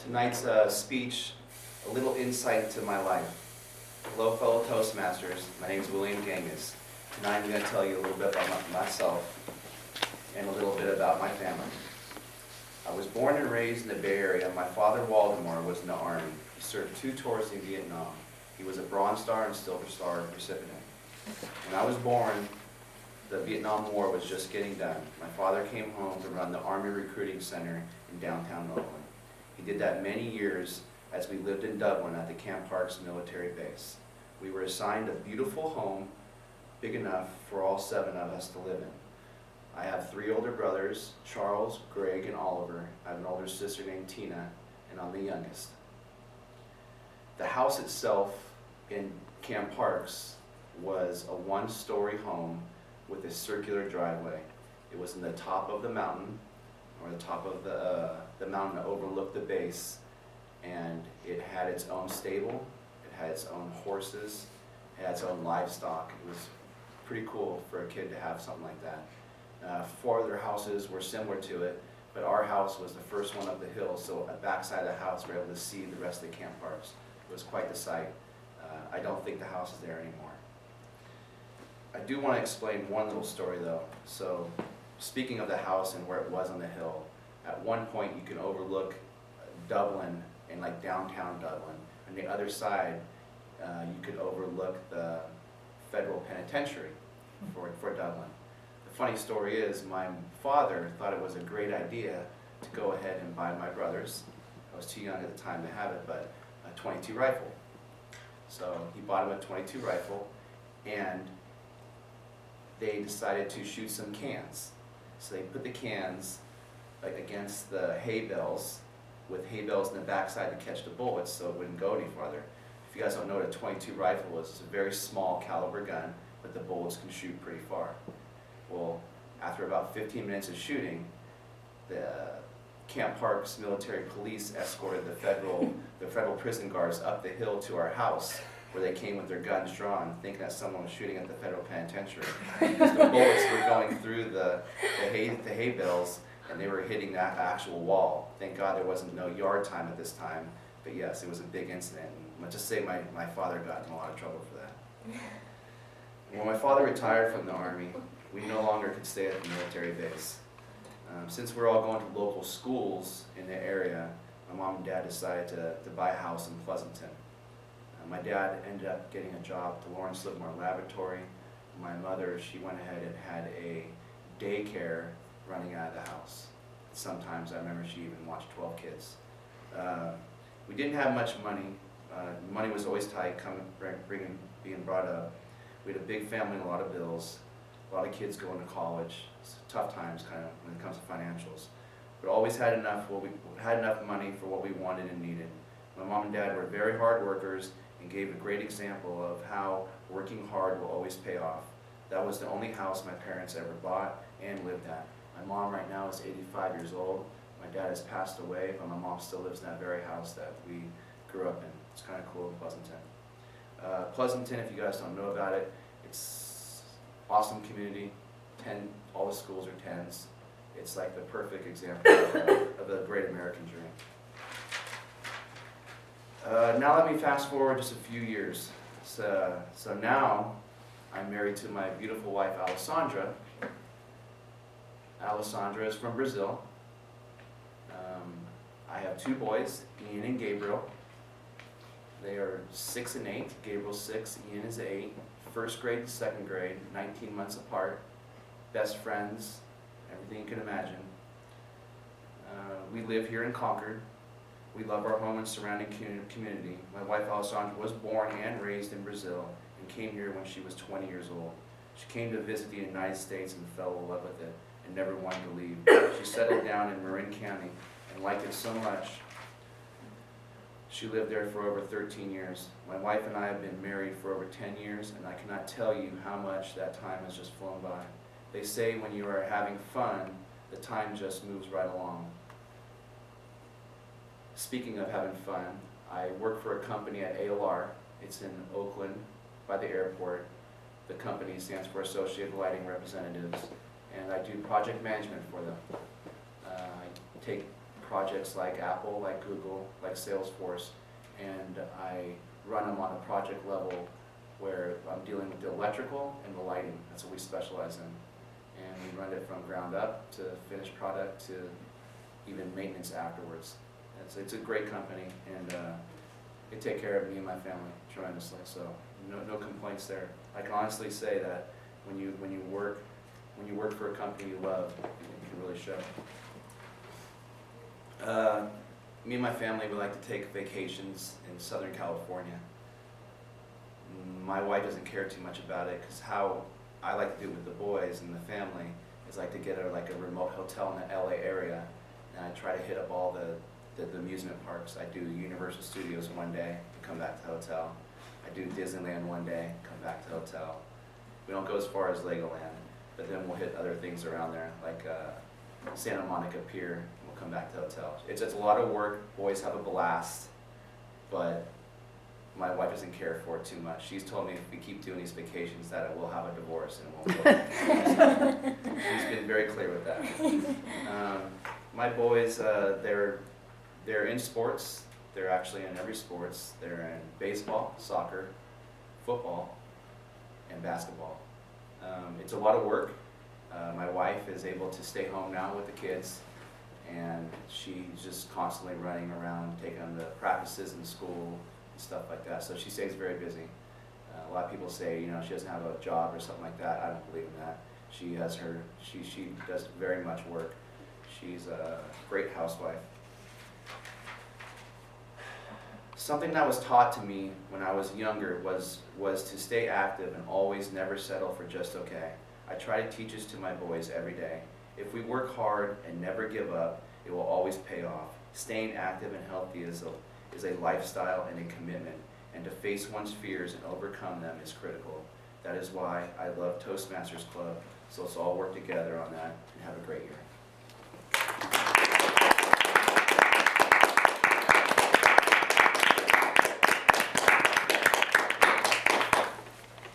Tonight's speech, a little insight to my life. Hello, fellow Toastmasters. My name is William Genghis. Tonight I'm going to tell you a little bit about myself and a little bit about my family. I was born and raised in the Bay Area. My father, Waldemar, was in the Army. He served 2 tours in Vietnam. He was a Bronze Star and Silver Star recipient. When I was born, the Vietnam War was just getting done. My father came home to run the Army Recruiting Center in downtown Oakland. He did that many years as we lived in Dublin at the Camp Parks military base. We were assigned a beautiful home, big enough for all 7 of us to live in. I have 3 older brothers, Charles, Greg, and Oliver. I have an older sister named Tina, and I'm the youngest. The house itself in Camp Parks was a 1-story home with a circular driveway. It was in the top of the mountain, or the top of the mountain that overlooked the base, and it had its own stable, it had its own horses, it had its own livestock. It was pretty cool for a kid to have something like that. 4 other houses were similar to it, but our house was the first one up the hill, so at the backside of the house we were able to see the rest of the Camp Parks. It was quite the sight. I don't think the house is there anymore. I do want to explain one little story though. So, speaking of the house and where it was on the hill, at one point you can overlook Dublin and like downtown Dublin. On the other side, you could overlook the federal penitentiary for Dublin. The funny story is my father thought it was a great idea to go ahead and buy my brothers, I was too young at the time to have it, but a .22 rifle. So he bought him a .22 rifle, and they decided to shoot some cans. So they put the cans like against the hay bales, with hay bales in the backside to catch the bullets so it wouldn't go any farther. If you guys don't know what a .22 rifle is, it's a very small caliber gun, but the bullets can shoot pretty far. Well, after about 15 minutes of shooting, the Camp Parks military police escorted the federal prison guards up the hill to our house, where they came with their guns drawn, thinking that someone was shooting at the federal penitentiary. Because the bullets were going through the hay bales, and they were hitting that actual wall. Thank God there wasn't no yard time at this time, but yes, it was a big incident. And let's just say my father got in a lot of trouble for that. When my father retired from the Army, we no longer could stay at the military base. Since we're all going to local schools in the area, my mom and dad decided to buy a house in Pleasanton. My dad ended up getting a job at the Lawrence Livermore Laboratory. My mother, she went ahead and had a daycare running out of the house. Sometimes I remember she even watched 12 kids. We didn't have much money. Money was always tight, being brought up. We had a big family and a lot of bills. A lot of kids going to college. It's tough times kind of when it comes to financials. But always had enough money for what we wanted and needed. My mom and dad were very hard workers and gave a great example of how working hard will always pay off. That was the only house my parents ever bought and lived at. My mom right now is 85 years old. My dad has passed away, but my mom still lives in that very house that we grew up in. It's kind of cool in Pleasanton. Pleasanton, if you guys don't know about it, it's awesome community. All the schools are 10s. It's like the perfect example of the great American dream. Now let me fast forward just a few years. So now I'm married to my beautiful wife, Alessandra. Alessandra is from Brazil. I have 2 boys, Ian and Gabriel. They are 6 and 8. Gabriel's 6, Ian is 8. First grade and second grade, 19 months apart. Best friends, everything you can imagine. We live here in Concord. We love our home and surrounding community. My wife Alessandra was born and raised in Brazil and came here when she was 20 years old. She came to visit the United States and fell in love with it and never wanted to leave. She settled down in Marin County and liked it so much. She lived there for over 13 years. My wife and I have been married for over 10 years, and I cannot tell you how much that time has just flown by. They say when you are having fun, the time just moves right along. Speaking of having fun, I work for a company at ALR. It's in Oakland by the airport. The company stands for Associated Lighting Representatives, and I do project management for them. I take projects like Apple, like Google, like Salesforce, and I run them on a project level where I'm dealing with the electrical and the lighting. That's what we specialize in. And we run it from ground up to finished product to even maintenance afterwards. It's a great company, and they take care of me and my family tremendously, so no complaints there. I can honestly say that when you work for a company you love, it can really show. Me and my family would like to take vacations in Southern California. My wife doesn't care too much about it, because how I like to do it with the boys and the family is like to get a remote hotel in the LA area, and I try to hit up all the amusement parks. I do Universal Studios one day, come back to the hotel. I do Disneyland one day, come back to the hotel. We don't go as far as Legoland, but then we'll hit other things around there, like Santa Monica Pier, and we'll come back to the hotel. It's a lot of work, boys have a blast, but my wife doesn't care for it too much. She's told me if we keep doing these vacations that we'll have a divorce and it won't work. She's been very clear with that. My boys, they're in sports. They're actually in every sports. They're in baseball, soccer, football, and basketball. It's a lot of work. My wife is able to stay home now with the kids, and she's just constantly running around, taking them to practices in school and stuff like that. So she stays very busy. A lot of people say, she doesn't have a job or something like that. I don't believe in that. She does very much work. She's a great housewife. Something that was taught to me when I was younger was to stay active and always never settle for just okay. I try to teach this to my boys every day. If we work hard and never give up, it will always pay off. Staying active and healthy is a lifestyle and a commitment, and to face one's fears and overcome them is critical. That is why I love Toastmasters Club, so let's all work together on that and have a great year.